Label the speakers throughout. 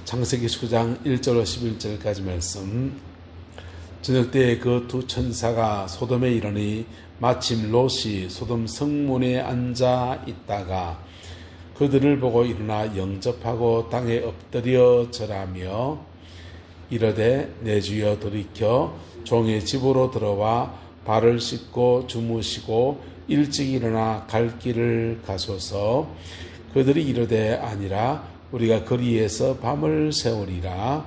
Speaker 1: 창세기 19장 1절로 11절까지 말씀. 저녁 때에 그 두 천사가 소돔에 이르니 마침 롯이 소돔 성문에 앉아 있다가 그들을 보고 일어나 영접하고 땅에 엎드려 절하며 이르되 내 주여 돌이켜 종의 집으로 들어와 발을 씻고 주무시고 일찍 일어나 갈 길을 가소서. 그들이 이르되 아니라 우리가 거리에서 밤을 새우리라.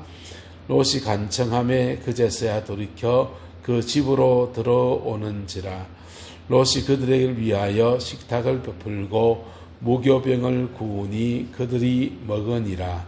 Speaker 1: 롯이 간청하매 그제서야 돌이켜 그 집으로 들어오는지라. 롯이 그들을 위하여 식탁을 베풀고 무교병을 구우니 그들이 먹으니라.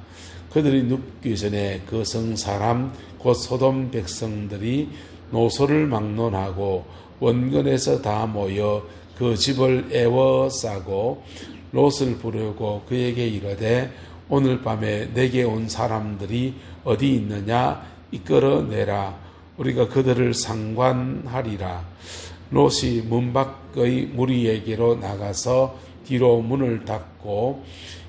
Speaker 1: 그들이 눕기 전에 그 성 사람 곧 소돔 백성들이 노소를 막론하고 원근에서 다 모여 그 집을 애워싸고 롯을 부르고 그에게 이르되 오늘 밤에 내게 온 사람들이 어디 있느냐 이끌어내라. 우리가 그들을 상관하리라. 롯이 문 밖의 무리에게로 나가서 뒤로 문을 닫고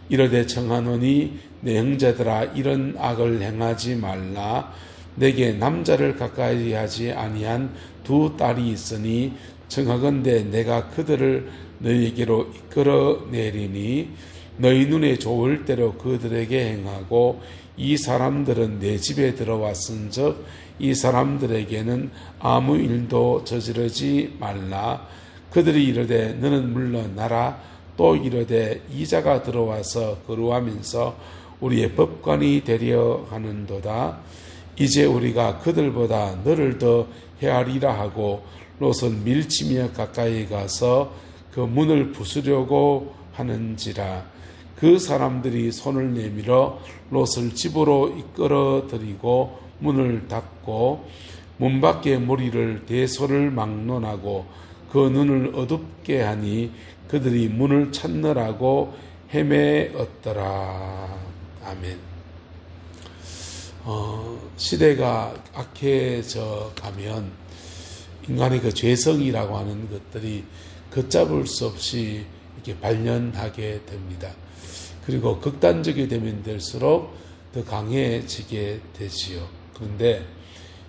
Speaker 1: 이르되 청하노니 내 형제들아 이런 악을 행하지 말라. 내게 남자를 가까이 하지 아니한 두 딸이 있으니 청하건대 내가 그들을 너희에게로 이끌어내리니 너희 눈에 좋을 대로 그들에게 행하고 이 사람들은 내 집에 들어왔은즉 이 사람들에게는 아무 일도 저지르지 말라. 그들이 이르되 너는 물러나라. 또 이르되 이자가 들어와서 거루하면서 우리의 법관이 되려 하는도다. 이제 우리가 그들보다 너를 더 헤아리라 하고 롯은 밀치며 가까이 가서 그 문을 부수려고 하는지라. 그 사람들이 손을 내밀어 롯을 집으로 이끌어들이고 문을 닫고 문 밖에 무리를 대소를 막론하고 그 눈을 어둡게 하니 그들이 문을 찾느라고 헤매었더라. 아멘. 시대가 악해져 가면 인간의 그 죄성이라고 하는 것들이 걷잡을 수 없이 이렇게 발현하게 됩니다. 그리고 극단적이 되면 될수록 더 강해지게 되지요. 그런데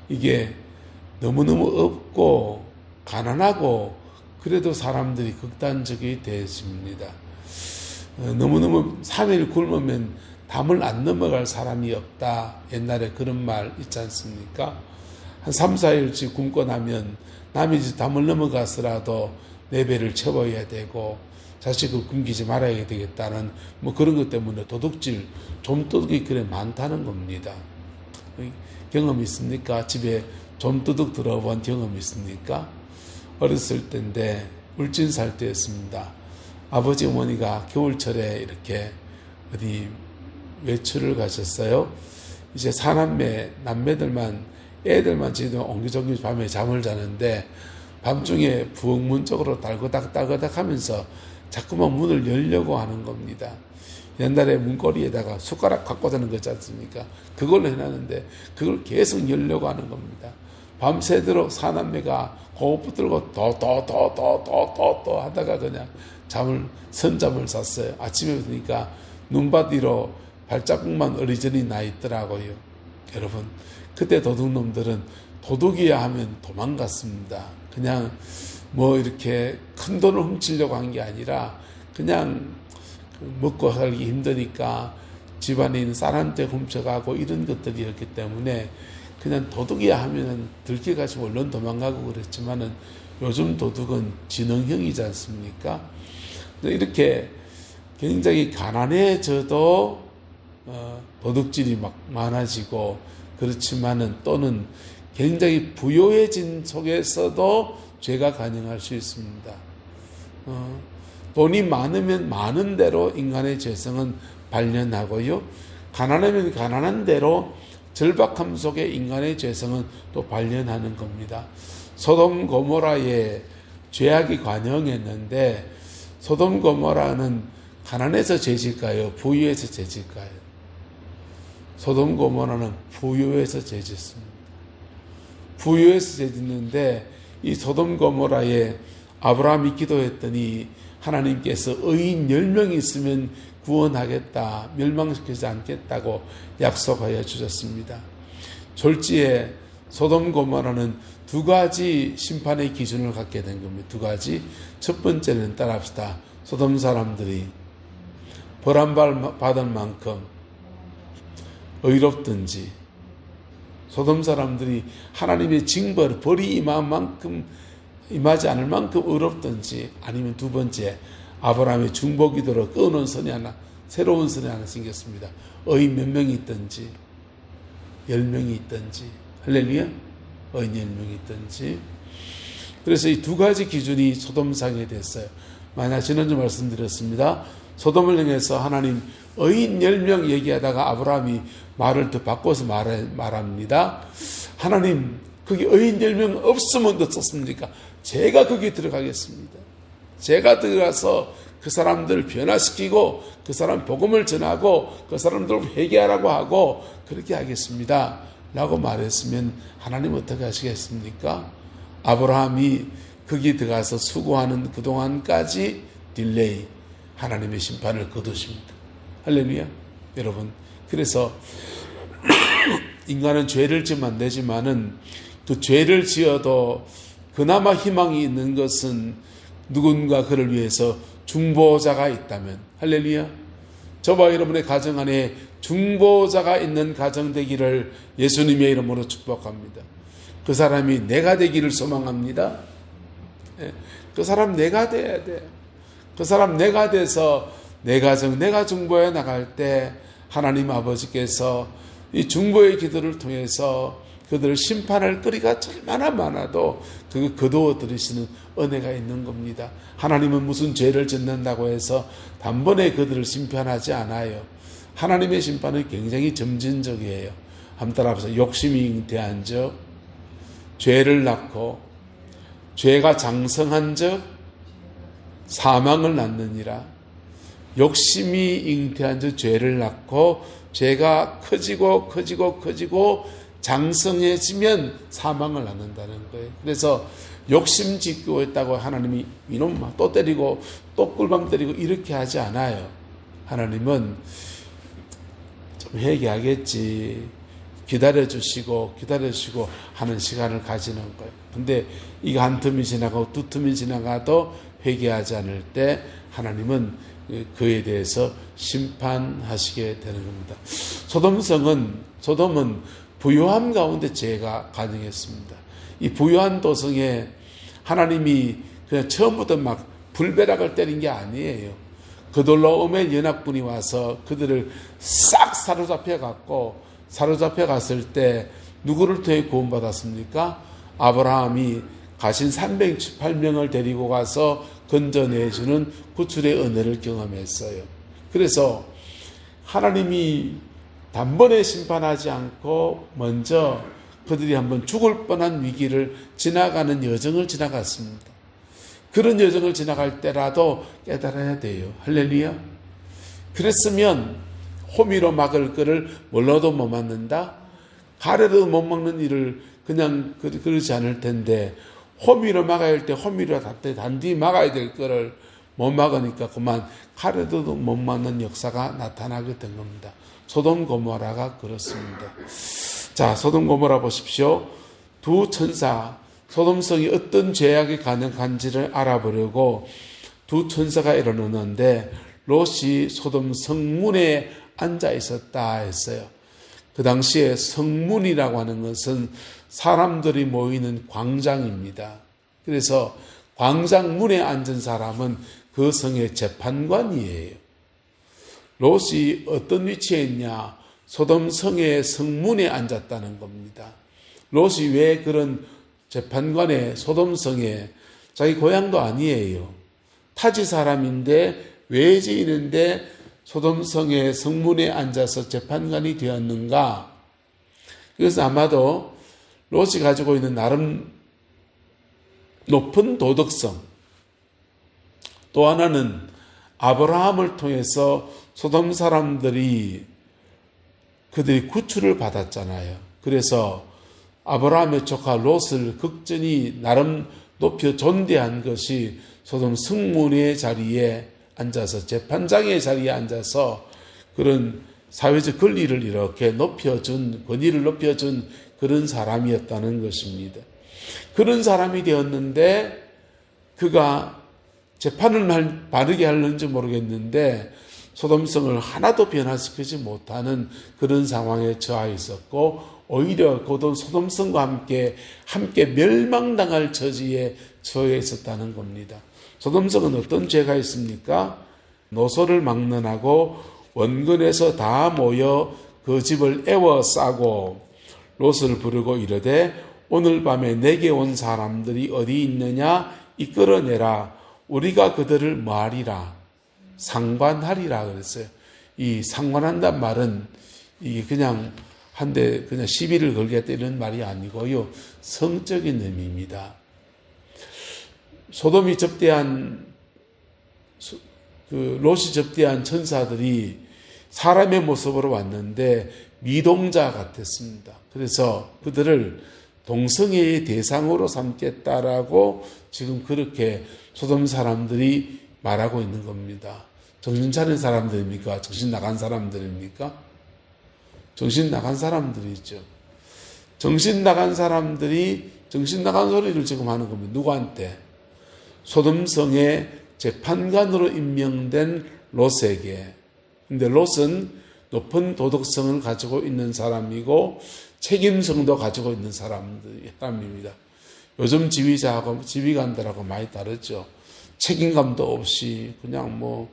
Speaker 1: 이게 너무너무 없고 가난하고 그래도 사람들이 극단적이 되어집니다. 너무너무 3일 굶으면 담을 안 넘어갈 사람이 없다. 옛날에 그런 말 있지 않습니까? 한 3, 4일씩 굶고 나면 남이 담을 넘어가서라도 내 배를 채워야 되고 자식을 굶기지 말아야 되겠다는 뭐 그런 것 때문에 도둑질, 좀도둑이 그래 많다는 겁니다. 경험 있습니까? 집에 좀도둑 들어본 경험 있습니까? 어렸을 때인데 울진 살 때였습니다. 아버지 어머니가 겨울철에 이렇게 어디 외출을 가셨어요. 이제 사남매 남매들만 애들만 지금 옹기종기 밤에 잠을 자는데 밤중에 부엌문 쪽으로 딸그닥 하면서 자꾸만 문을 열려고 하는 겁니다. 옛날에 문고리에다가 숟가락 갖고 자는 거 있지 않습니까? 그걸로 해놨는데 그걸 계속 열려고 하는 겁니다. 밤새도록 사남매가 호흡 붙들고 도 하다가 그냥 선잠을 잤어요. 아침에 보니까 눈바디로 발자국만 어리저리 나 있더라고요. 여러분, 그때 도둑놈들은 도둑이야 하면 도망갔습니다. 그냥 뭐 이렇게 큰 돈을 훔치려고 한 게 아니라 그냥 먹고 살기 힘드니까 집안에 있는 쌀한테 훔쳐가고 이런 것들이었기 때문에 그냥 도둑이야 하면은 들켜가지고 얼른 도망가고 그랬지만은 요즘 도둑은 지능형이지 않습니까? 이렇게 굉장히 가난해져도 도둑질이 막 많아지고 그렇지만은 또는 굉장히 부유해진 속에서도 죄가 가능할 수 있습니다. 돈이 많으면 많은 대로 인간의 죄성은 발현하고요. 가난하면 가난한 대로 절박함 속에 인간의 죄성은 또 발현하는 겁니다. 소돔 고모라에 죄악이 관영했는데 소돔 고모라는 가난해서 죄질까요? 부유해서 죄질까요? 소돔 고모라는 부유해서 죄졌습니다. 부유해서 죄짓는데 이 소돔 고모라에 아브라함이 기도했더니 하나님께서 의인 10명이 있으면 구원하겠다, 멸망시키지 않겠다고 약속하여 주셨습니다. 졸지에 소돔 고모라는 두 가지 심판의 기준을 갖게 된 겁니다. 두 가지. 첫 번째는 따라합시다. 소돔 사람들이 벌한받을 만큼 의롭든지, 소돔 사람들이 하나님의 징벌, 벌이 임하지 않을 만큼 의롭든지, 아니면 두 번째, 아브라함의 중보기도로 끊은 선이 하나, 새로운 선이 하나 생겼습니다. 의인 몇 명이 있든지 10명이 있든지, 할렐루야, 의인 10명이 있든지. 그래서 이 두 가지 기준이 소돔상에 됐어요. 만약 지난주 말씀드렸습니다. 소돔을 향해서 하나님 의인 10명 얘기하다가 아브라함이 말을 더 바꿔서 말합니다. 하나님, 거기 의인 10명 없으면 어떻습니까? 제가 거기 들어가겠습니다. 제가 들어가서 그 사람들을 변화시키고 그 사람 복음을 전하고 그 사람들 회개하라고 하고 그렇게 하겠습니다 라고 말했으면 하나님 어떻게 하시겠습니까? 아브라함이 거기 들어가서 수고하는 그동안까지 딜레이, 하나님의 심판을 거두십니다. 할렐루야. 여러분, 그래서 인간은 죄를 지으면 안 되지만은 그 죄를 지어도 그나마 희망이 있는 것은 누군가 그를 위해서 중보자가 있다면, 할렐루야, 저와 여러분의 가정 안에 중보자가 있는 가정 되기를 예수님의 이름으로 축복합니다. 그 사람이 내가 되기를 소망합니다. 그 사람 내가 돼야 돼요. 그 사람 내가 돼서 내 가정, 내가 중보해 나갈 때 하나님 아버지께서 이 중보의 기도를 통해서 그들을 심판할 거리가 얼마나 많아도 그거 거두어 들이시는 은혜가 있는 겁니다. 하나님은 무슨 죄를 짓는다고 해서 단번에 그들을 심판하지 않아요. 하나님의 심판은 굉장히 점진적이에요. 한번 따라합시다. 욕심이 잉태한 적, 죄를 낳고 죄가 장성한 적 사망을 낳느니라. 욕심이 잉태한 적 죄를 낳고 죄가 커지고 장성해지면 사망을 낳는다는 거예요. 그래서 욕심 짓고 있다고 하나님이 이놈 또 때리고 또 꿀밤 때리고 이렇게 하지 않아요. 하나님은 좀 회개하겠지, 기다려주시고 하는 시간을 가지는 거예요. 근데 이거 한 틈이 지나가고 두 틈이 지나가도 회개하지 않을 때 하나님은 그에 대해서 심판하시게 되는 겁니다. 소돔은 부요함 가운데 죄가 가능했습니다. 이 부요한 도성에 하나님이 그냥 처음부터 막 불벼락을 때린 게 아니에요. 그돌라오면 연합군이 와서 그들을 싹 사로잡혀 갔을 때 누구를 통해 구원받았습니까? 아브라함이 가신 318명을 데리고 가서 건져내주는 구출의 은혜를 경험했어요. 그래서 하나님이 단번에 심판하지 않고 먼저 그들이 한번 죽을 뻔한 위기를 지나가는 여정을 지나갔습니다. 그런 여정을 지나갈 때라도 깨달아야 돼요. 할렐루야. 그랬으면 호미로 막을 거를 뭘로도 못 막는다? 가래로 못 막는 일을 그냥 그러지 않을 텐데, 호미로 막아야 할 때 호미로 단디 막아야 될 거를 못 막으니까 그만 가래도 못 막는 역사가 나타나게 된 겁니다. 소돔 고모라가 그렇습니다. 자, 소돔 고모라 보십시오. 두 천사, 소돔성이 어떤 죄악이 가능한지를 알아보려고 두 천사가 일어났는데 롯이 소돔 성문에 앉아 있었다 했어요. 그 당시에 성문이라고 하는 것은 사람들이 모이는 광장입니다. 그래서 광장문에 앉은 사람은 그 성의 재판관이에요. 롯이 어떤 위치에 있냐? 소돔 성의 성문에 앉았다는 겁니다. 롯이 왜 그런 재판관의 소돔 성에, 자기 고향도 아니에요. 타지 사람인데 외지인인데 소돔 성의 성문에 앉아서 재판관이 되었는가? 그래서 아마도 롯이 가지고 있는 나름 높은 도덕성, 또 하나는 아브라함을 통해서 소돔 사람들이 그들이 구출을 받았잖아요. 그래서 아브라함의 조카 롯을 극진히 나름 높여 존대한 것이 소돔 성문의 자리에 앉아서 재판장의 자리에 앉아서 그런 사회적 권리를 이렇게 높여준, 권위를 높여준 그런 사람이었다는 것입니다. 그런 사람이 되었는데 그가 재판을 바르게 하려는지 모르겠는데 소돔성을 하나도 변화시키지 못하는 그런 상황에 처해 있었고, 오히려 소돔성과 함께 멸망당할 처지에 처해 있었다는 겁니다. 소돔성은 어떤 죄가 있습니까? 노소를 막론하고 원근에서 다 모여 그 집을 애워싸고 롯을 부르고 이르되 오늘 밤에 내게 온 사람들이 어디 있느냐 이끌어내라. 우리가 그들을 뭐하리라? 상관하리라 그랬어요. 이 상관한단 말은 이게 그냥 한데 그냥 시비를 걸겠다 이런 말이 아니고요. 성적인 의미입니다. 소돔이 접대한 롯이 접대한 천사들이 사람의 모습으로 왔는데 미동자 같았습니다. 그래서 그들을 동성애의 대상으로 삼겠다라고 지금 그렇게 소돔 사람들이 말하고 있는 겁니다. 정신 차린 사람들입니까? 정신 나간 사람들입니까? 정신 나간 사람들이죠. 정신 나간 사람들이 정신 나간 소리를 지금 하는 겁니다. 누구한테? 소돔성의 재판관으로 임명된 롯에게. 근데 롯은 높은 도덕성을 가지고 있는 사람이고 책임성도 가지고 있는 사람입니다. 요즘 지휘관들하고 많이 다르죠. 책임감도 없이 그냥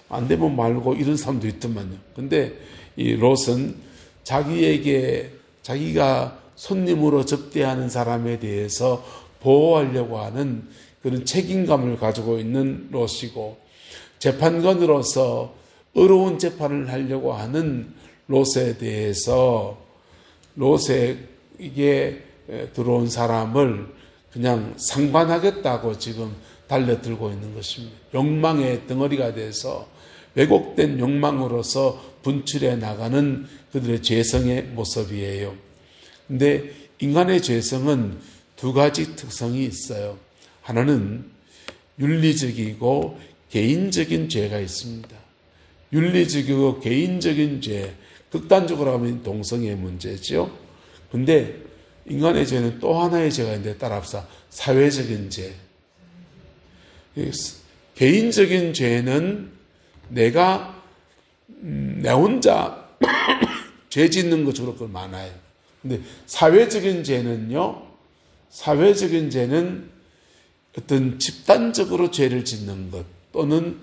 Speaker 1: 안 되면 말고 이런 사람도 있더만요. 근데 이 롯은 자기가 손님으로 접대하는 사람에 대해서 보호하려고 하는 그런 책임감을 가지고 있는 롯이고, 재판관으로서 어려운 재판을 하려고 하는 롯에 대해서 롯에게 들어온 사람을 그냥 상관하겠다고 지금 달려들고 있는 것입니다. 욕망의 덩어리가 돼서 왜곡된 욕망으로서 분출해 나가는 그들의 죄성의 모습이에요. 근데 인간의 죄성은 두 가지 특성이 있어요. 하나는 윤리적이고 개인적인 죄가 있습니다. 윤리적이고 개인적인 죄, 극단적으로 하면 동성애 문제죠. 근데 인간의 죄는 또 하나의 죄가 있는데 따라합시다. 사회적인 죄. 개인적인 죄는 내가 내 혼자 죄 짓는 것으로 그 많아요. 근데 사회적인 죄는요, 사회적인 죄는 어떤 집단적으로 죄를 짓는 것 또는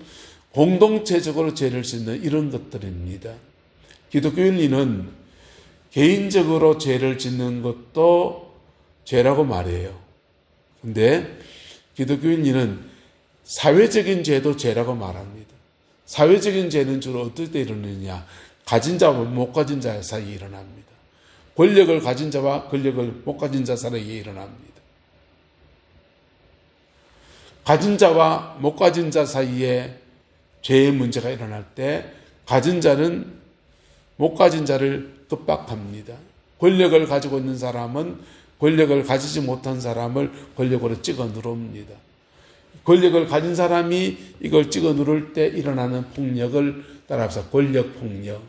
Speaker 1: 공동체적으로 죄를 짓는 이런 것들입니다. 기독교 윤리는 개인적으로 죄를 짓는 것도 죄라고 말해요. 근데 기독교 윤리는 사회적인 죄도 죄라고 말합니다. 사회적인 죄는 주로 어떨 때 일어나느냐? 가진 자와 못 가진 자 사이에 일어납니다. 권력을 가진 자와 권력을 못 가진 자 사이에 일어납니다. 가진 자와 못 가진 자 사이에 죄의 문제가 일어날 때 가진 자는 못 가진 자를 급박합니다. 권력을 가지고 있는 사람은 권력을 가지지 못한 사람을 권력으로 찍어 누릅니다. 권력을 가진 사람이 이걸 찍어 누를 때 일어나는 폭력을 따라서 권력폭력.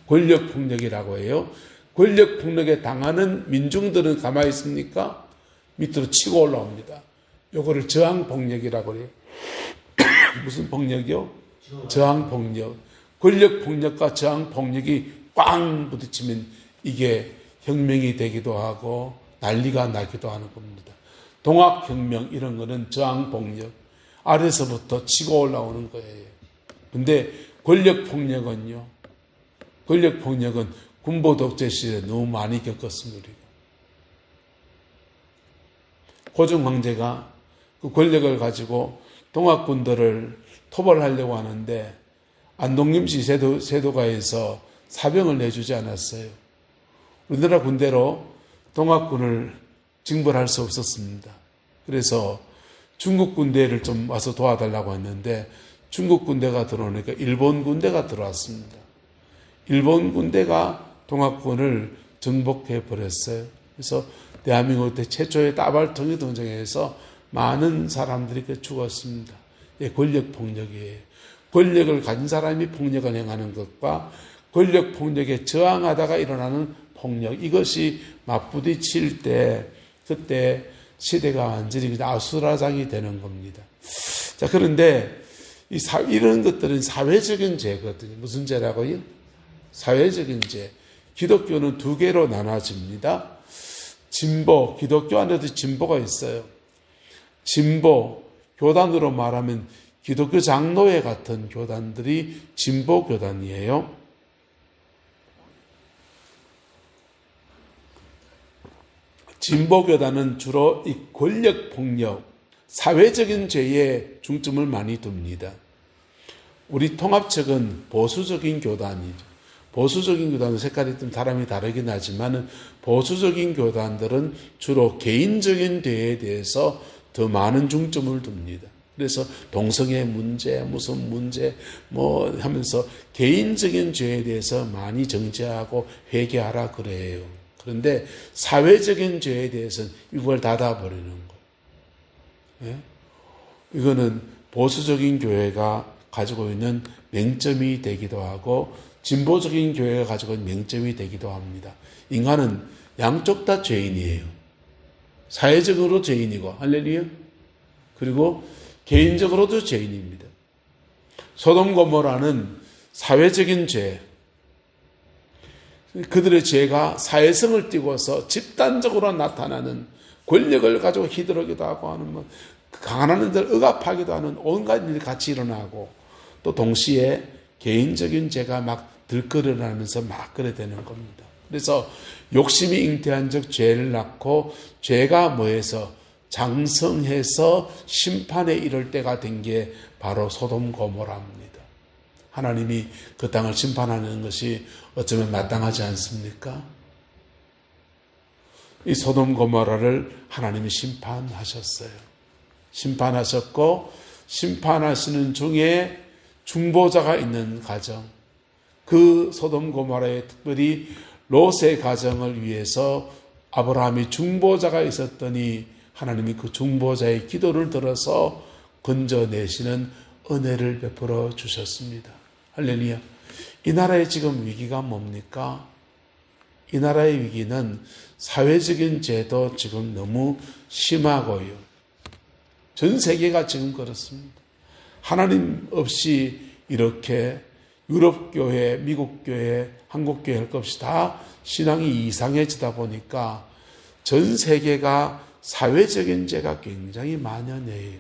Speaker 1: 권력폭력이라고 해요. 권력폭력에 당하는 민중들은 가만히 있습니까? 밑으로 치고 올라옵니다. 요거를 저항폭력이라고 해요. 무슨 폭력이요? 저항폭력. 권력폭력과 저항폭력이 꽝 부딪히면 이게 혁명이 되기도 하고 난리가 나기도 하는 겁니다. 동학혁명 이런 거는 저항폭력. 아래서부터 치고 올라오는 거예요. 근데 권력폭력은요. 권력폭력은 군부 독재 시대에 너무 많이 겪었습니다. 우리가. 고종 황제가 그 권력을 가지고 동학군들을 토벌하려고 하는데 안동김씨 세도가에서 사병을 내주지 않았어요. 우리나라 군대로 동학군을 징벌할 수 없었습니다. 그래서 중국 군대를 좀 와서 도와달라고 했는데 중국 군대가 들어오니까 일본 군대가 들어왔습니다. 일본 군대가 동학군을 정복해 버렸어요. 그래서 대한민국 때 최초의 따발통이 등장해서 많은 사람들이 죽었습니다. 예, 권력 폭력이에요. 권력을 가진 사람이 폭력을 행하는 것과 권력 폭력에 저항하다가 일어나는 폭력, 이것이 맞부딪힐 때 그때 시대가 완전히 아수라장이 되는 겁니다. 자, 그런데 이런 것들은 사회적인 죄거든요. 무슨 죄라고요? 사회적인 죄. 기독교는 두 개로 나눠집니다. 진보, 기독교 안에도 진보가 있어요. 진보, 교단으로 말하면 기독교 장로회 같은 교단들이 진보 교단이에요. 진보 교단은 주로 이 권력 폭력, 사회적인 죄에 중점을 많이 둡니다. 우리 통합측은 보수적인 교단이죠. 보수적인 교단은 색깔이 좀 사람이 다르긴 하지만 보수적인 교단들은 주로 개인적인 죄에 대해서 더 많은 중점을 둡니다. 그래서 동성애 문제, 무슨 문제 뭐 하면서 개인적인 죄에 대해서 많이 정죄하고 회개하라 그래요. 그런데 사회적인 죄에 대해서는 이걸 닫아버리는 거예요. 예? 이거는 보수적인 교회가 가지고 있는 맹점이 되기도 하고 진보적인 교회가 가지고 있는 맹점이 되기도 합니다. 인간은 양쪽 다 죄인이에요. 사회적으로 죄인이고 할렐루야. 그리고 개인적으로도 죄인입니다. 소돔 고모라는 사회적인 죄, 그들의 죄가 사회성을 띠고서 집단적으로 나타나는 권력을 가지고 휘두르기도 하고 하는 뭐 강한 이들 억압하기도 하는 온갖 일이 같이 일어나고 또 동시에 개인적인 죄가 막 들끓어나면서 막 그래 되는 겁니다. 그래서 욕심이 잉태한 적 죄를 낳고 죄가 뭐해서 장성해서 심판에 이를 때가 된 게 바로 소돔 고모라입니다. 하나님이 그 땅을 심판하는 것이 어쩌면 마땅하지 않습니까? 이 소돔 고모라를 하나님이 심판하셨어요. 심판하셨고 심판하시는 중에 중보자가 있는 가정, 그 소돔 고모라에 특별히 롯의 가정을 위해서 아브라함이 중보자가 있었더니 하나님이 그 중보자의 기도를 들어서 건져내시는 은혜를 베풀어 주셨습니다. 할렐루야. 이 나라의 지금 위기가 뭡니까? 이 나라의 위기는 사회적인 죄도 지금 너무 심하고요. 전 세계가 지금 그렇습니다. 하나님 없이 이렇게 유럽교회, 미국교회, 한국교회 할 것 없이 다 신앙이 이상해지다 보니까 전 세계가 사회적인 죄가 굉장히 만연해요.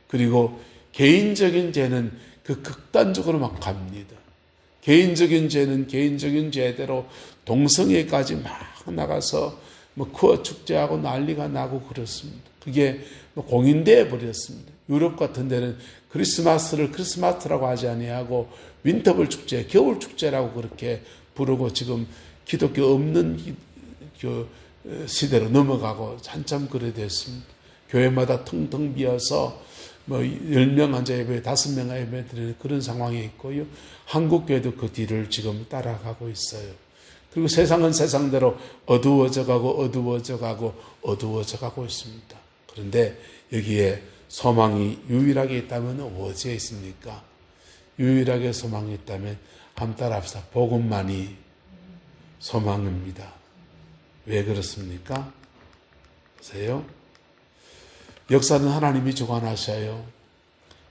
Speaker 1: 그리고 개인적인 죄는 그 극단적으로 막 갑니다. 개인적인 죄는 개인적인 죄대로 동성애까지 막 나가서 뭐 쿠어 축제하고 난리가 나고 그렇습니다. 그게 뭐 공인되어 버렸습니다. 유럽 같은 데는 크리스마스를 크리스마스라고 하지 아니하고 윈터벌 축제, 겨울 축제라고 그렇게 부르고 지금 기독교 없는 시대로 넘어가고 한참 그래 됐습니다. 교회마다 텅텅 비어서 뭐 10명 앉아 예배, 5명 예배 드리는 그런 상황이 있고요. 한국 교회도 그 뒤를 지금 따라가고 있어요. 그리고 세상은 세상대로 어두워져 가고 있습니다. 그런데 여기에 소망이 유일하게 있다면 어디에 있습니까? 유일하게 소망이 있다면 한번 따라합시다. 복음만이 소망입니다. 왜 그렇습니까? 보세요. 역사는 하나님이 주관하셔요.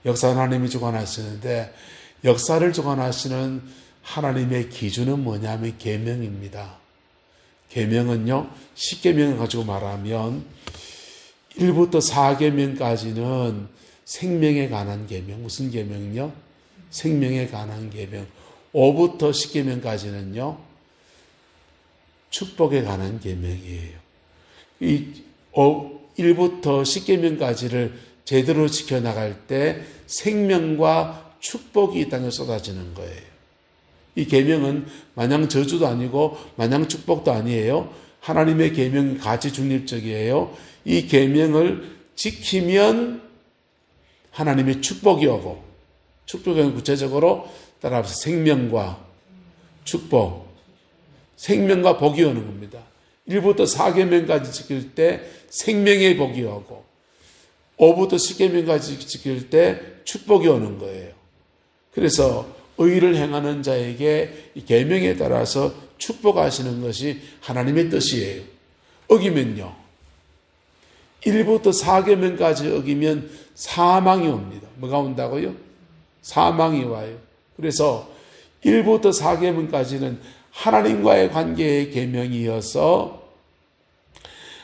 Speaker 1: 역사는 하나님이 주관하시는데 역사를 주관하시는 하나님의 기준은 뭐냐면 계명입니다. 계명은요, 10계명을 가지고 말하면 1부터 4계명까지는 생명에 관한 계명. 무슨 계명이요? 생명에 관한 계명. 5부터 10계명까지는요, 축복에 관한 계명이에요. 이 1부터 10계명까지를 제대로 지켜나갈 때 생명과 축복이 이 땅에 쏟아지는 거예요. 이 계명은 마냥 저주도 아니고 마냥 축복도 아니에요. 하나님의 계명이 가치 중립적이에요. 이 계명을 지키면 하나님의 축복이 오고, 축복은 구체적으로 따라서 생명과 축복, 생명과 복이 오는 겁니다. 1부터 4계명까지 지킬 때 생명의 복이 오고 5부터 10계명까지 지킬 때 축복이 오는 거예요. 그래서 의를 행하는 자에게 이 계명에 따라서 축복하시는 것이 하나님의 뜻이에요. 어기면요, 1부터 4계명까지 어기면 사망이 옵니다. 뭐가 온다고요? 사망이 와요. 그래서 1부터 4계명까지는 하나님과의 관계의 계명이어서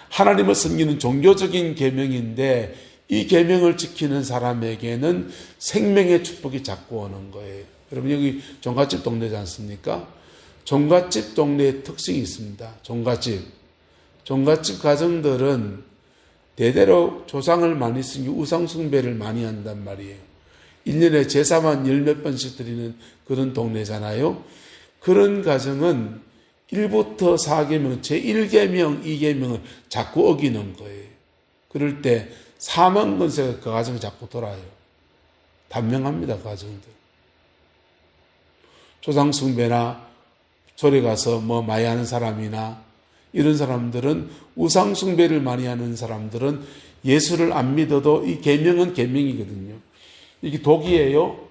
Speaker 1: 하나님을 섬기는 종교적인 계명인데, 이 계명을 지키는 사람에게는 생명의 축복이 자꾸 오는 거예요. 여러분, 여기 종갓집 동네지 않습니까? 종갓집 동네의 특징이 있습니다. 종갓집 가정들은 대대로 조상을 많이 섬기고 우상 숭배를 많이 한단 말이에요. 1년에 제사만 열 몇 번씩 드리는 그런 동네잖아요. 그런 가정은 1부터 4계명, 제1계명, 2계명을 자꾸 어기는 거예요. 그럴 때 사망 권세가 그 가정에 자꾸 돌아요. 단명합니다, 그 가정들. 조상 숭배나 절에 가서 많이 하는 사람이나 이런 사람들은, 우상 숭배를 많이 하는 사람들은 예수를 안 믿어도 이 계명은 계명이거든요. 이게 독이에요.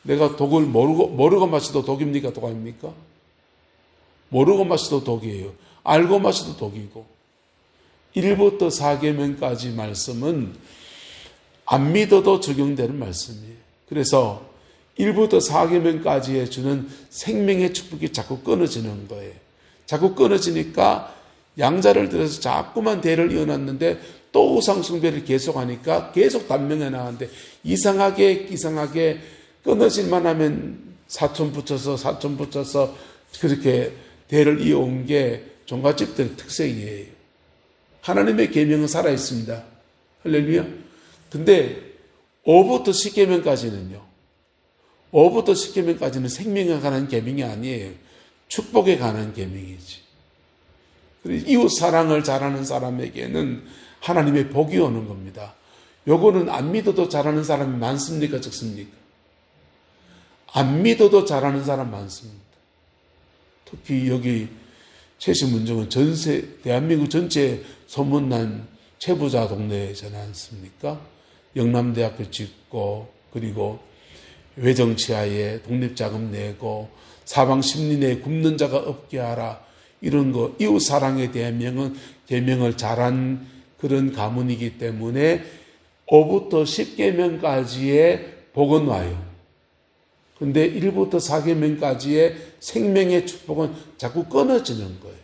Speaker 1: 내가 독을 모르고 마셔도 독입니까? 독 아닙니까? 모르고 마셔도 독이에요. 알고 마셔도 독이고. 1부터 4계명까지 말씀은 안 믿어도 적용되는 말씀이에요. 그래서 1부터 4계명까지에 주는 생명의 축복이 자꾸 끊어지는 거예요. 자꾸 끊어지니까 양자를 들어서 자꾸만 대를 이어놨는데 또 우상 숭배를 계속하니까 계속 단명해 나가는데, 이상하게 끊어질만 하면 사촌 붙여서 그렇게 대를 이어온 게 종갓집들의 특색이에요. 하나님의 계명은 살아있습니다. 할렐루야. 근데 5부터 10계명까지는요. 5부터 10계명까지는 생명에 관한 계명이 아니에요. 축복에 관한 계명이지. 그리고 이웃 사랑을 잘하는 사람에게는 하나님의 복이 오는 겁니다. 요거는 안 믿어도 잘하는 사람이 많습니까? 적습니까? 안 믿어도 잘하는 사람 많습니다. 특히 여기 최신문정은 대한민국 전체에 소문난 최부자 동네잖지 않습니까? 영남대학교 짓고, 그리고 외정치하에 독립자금 내고, 사방 십리내에 굶는 자가 없게 하라, 이런 거, 이웃 사랑에 대한 계명을 잘한 그런 가문이기 때문에 5부터 10계명까지의 복은 와요. 근데 1부터 4계명까지의 생명의 축복은 자꾸 끊어지는 거예요.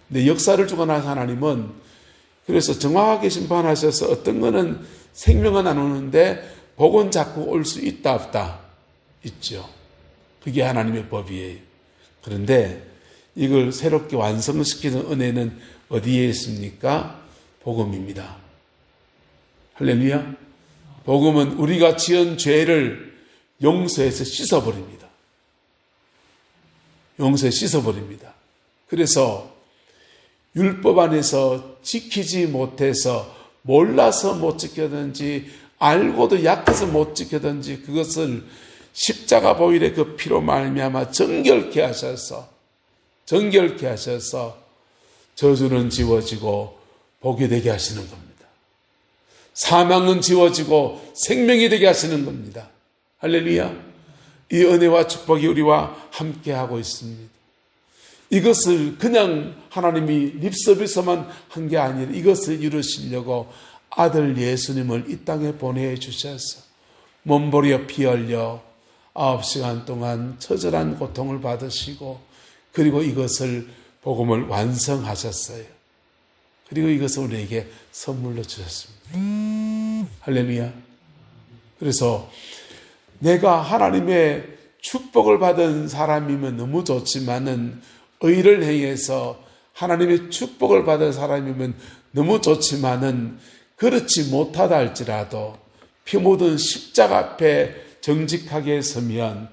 Speaker 1: 근데 역사를 주관하신 하나님은 그래서 정확하게 심판하셔서 어떤 거는 생명은 안 오는데 복은 자꾸 올 수 있다 없다 있죠. 그게 하나님의 법이에요. 그런데 이걸 새롭게 완성시키는 은혜는 어디에 있습니까? 복음입니다. 할렐루야. 복음은 우리가 지은 죄를 용서해서 씻어버립니다. 용서해 씻어버립니다. 그래서 율법 안에서 지키지 못해서, 몰라서 못 지켰든지 알고도 약해서 못 지켰든지, 그것을 십자가 보혈의 그 피로 말미암아 정결케 하셔서 저주는 지워지고 복이 되게 하시는 겁니다. 사망은 지워지고 생명이 되게 하시는 겁니다. 할렐루야. 이 은혜와 축복이 우리와 함께하고 있습니다. 이것을 그냥 하나님이 립서비스만 한 게 아니라 이것을 이루시려고 아들 예수님을 이 땅에 보내주셔서 몸부려 피 흘려 9시간 동안 처절한 고통을 받으시고, 그리고 이것을 복음을 완성하셨어요. 그리고 이것을 우리에게 선물로 주셨습니다. 할렐루야. 그래서 내가 하나님의 축복을 받은 사람이면 너무 좋지만은, 의를 행해서 하나님의 축복을 받은 사람이면 너무 좋지만은, 그렇지 못하다 할지라도 피 묻은 십자가 앞에 정직하게 서면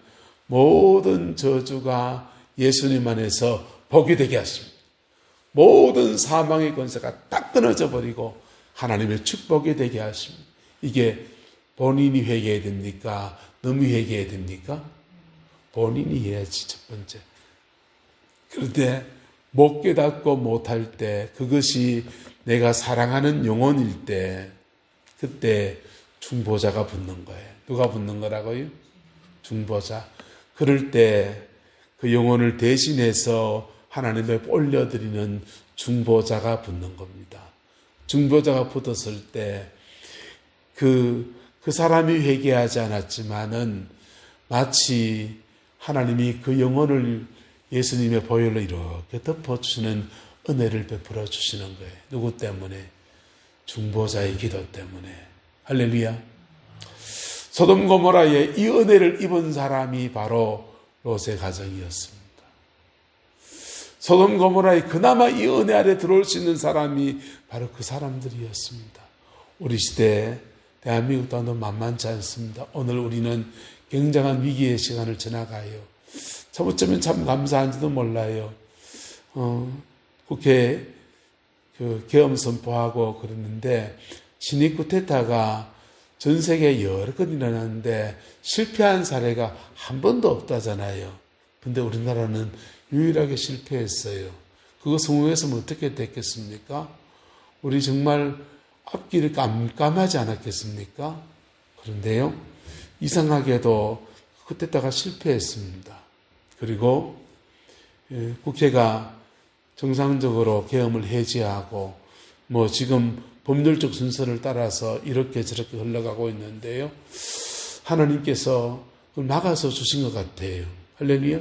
Speaker 1: 모든 저주가 예수님 안에서 복이 되게 하십니다. 모든 사망의 권세가 딱 끊어져 버리고 하나님의 축복이 되게 하십니다. 이게 본인이 회개해야 됩니까? 너무 회개해야 됩니까? 본인이 해야지, 첫 번째. 그런데 못 깨닫고 못할 때, 그것이 내가 사랑하는 영혼일 때, 그때 중보자가 붙는 거예요. 누가 붙는 거라고요? 중보자. 그럴 때 그 영혼을 대신해서 하나님에 올려드리는 중보자가 붙는 겁니다. 중보자가 붙었을 때 그 사람이 회개하지 않았지만은 마치 하나님이 그 영혼을 예수님의 보혈로 이렇게 덮어주시는 은혜를 베풀어 주시는 거예요. 누구 때문에? 중보자의 기도 때문에. 할렐루야. 소돔 고모라에 이 은혜를 입은 사람이 바로 롯의 가정이었습니다. 소돔 고모라에 그나마 이 은혜 아래 들어올 수 있는 사람이 바로 그 사람들이었습니다. 우리 시대 대한민국 또한 만만치 않습니다. 오늘 우리는 굉장한 위기의 시간을 지나가요. 참 어쩌면 참 감사한지도 몰라요. 국회 계엄 선포하고 그랬는데 신입 쿠데타가 전 세계에 여러 건 일어났는데 실패한 사례가 한 번도 없다잖아요. 근데 우리나라는 유일하게 실패했어요. 그거 성공했으면 어떻게 됐겠습니까? 우리 정말 앞길을 깜깜하지 않았겠습니까? 그런데요, 이상하게도 쿠데타가 실패했습니다. 그리고 국회가 정상적으로 계엄을 해제하고 지금 법률적 순서를 따라서 이렇게 저렇게 흘러가고 있는데요. 하나님께서 그걸 막아서 주신 것 같아요. 할렐루야.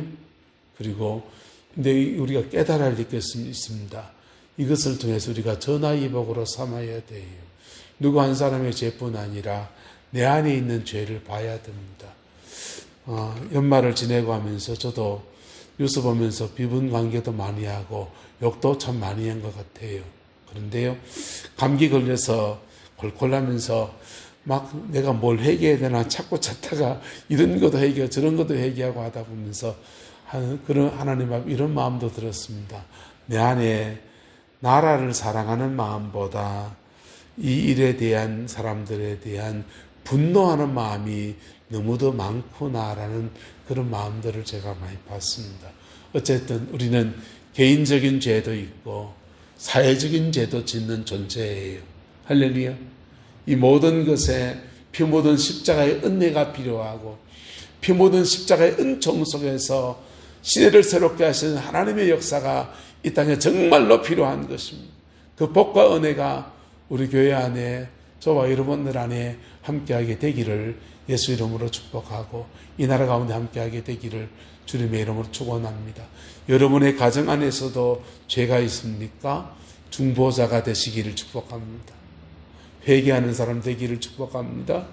Speaker 1: 그리고 근데 우리가 깨달아야 할 게 있습니다. 이것을 통해서 우리가 전화위복으로 삼아야 돼요. 누구 한 사람의 죄뿐 아니라 내 안에 있는 죄를 봐야 됩니다. 연말을 지내고 하면서 저도 뉴스 보면서 비분 관계도 많이 하고 욕도 참 많이 한 것 같아요. 그런데요, 감기 걸려서 골골하면서 막 내가 뭘 회개해야 되나 찾고 찾다가 이런 것도 회개하고 저런 것도 회개하고 하다 보면서 그런 하나님 앞 이런 마음도 들었습니다. 내 안에 나라를 사랑하는 마음보다 이 일에 대한 사람들에 대한 분노하는 마음이 너무도 많구나라는 그런 마음들을 제가 많이 봤습니다. 어쨌든 우리는 개인적인 죄도 있고 사회적인 죄도 짓는 존재예요. 할렐루야. 이 모든 것에 피 묻은 십자가의 은혜가 필요하고 피 묻은 십자가의 은총 속에서 시대를 새롭게 하시는 하나님의 역사가 이 땅에 정말로 필요한 것입니다. 그 복과 은혜가 우리 교회 안에 저와 여러분들 안에 함께하게 되기를 예수 이름으로 축복하고 이 나라 가운데 함께하게 되기를 주님의 이름으로 축원합니다. 여러분의 가정 안에서도 죄가 있습니까? 중보자가 되시기를 축복합니다. 회개하는 사람 되기를 축복합니다.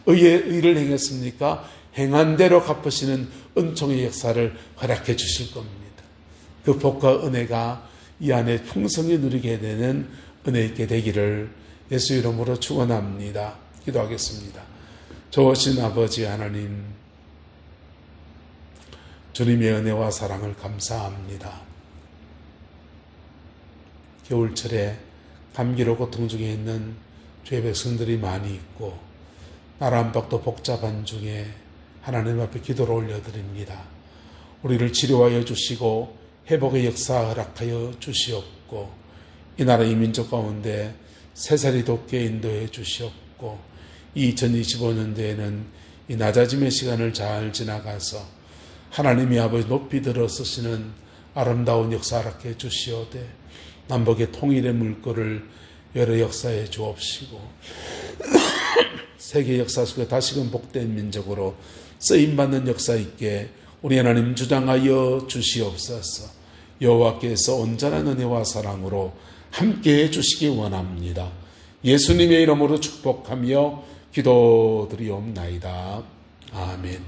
Speaker 1: 의를 행했습니까? 행한 대로 갚으시는 은총의 역사를 허락해 주실 겁니다. 그 복과 은혜가 이 안에 풍성히 누리게 되는 은혜 있게 되기를 예수 이름으로 축원합니다. 기도하겠습니다. 좋으신 아버지 하나님, 주님의 은혜와 사랑을 감사합니다. 겨울철에 감기로 고통 중에 있는 주의 백성들이 많이 있고 나라 안팎도 복잡한 중에 하나님 앞에 기도를 올려드립니다. 우리를 치료하여 주시고 회복의 역사 허락하여 주시옵고 이 나라 이 민족 가운데 새살이 돋게 인도해 주시옵고 2025년도에는 이 낮아짐의 시간을 잘 지나가서 하나님이 아버지 높이 들어 쓰시는 아름다운 역사 허락해 주시오되 남북의 통일의 물꼬를 여러 역사에 주옵시고 세계 역사 속에 다시금 복된 민족으로 쓰임받는 역사 있게 우리 하나님 주장하여 주시옵소서. 여호와께서 온전한 은혜와 사랑으로 함께해 주시기 원합니다. 예수님의 이름으로 축복하며 기도드리옵나이다. 아멘.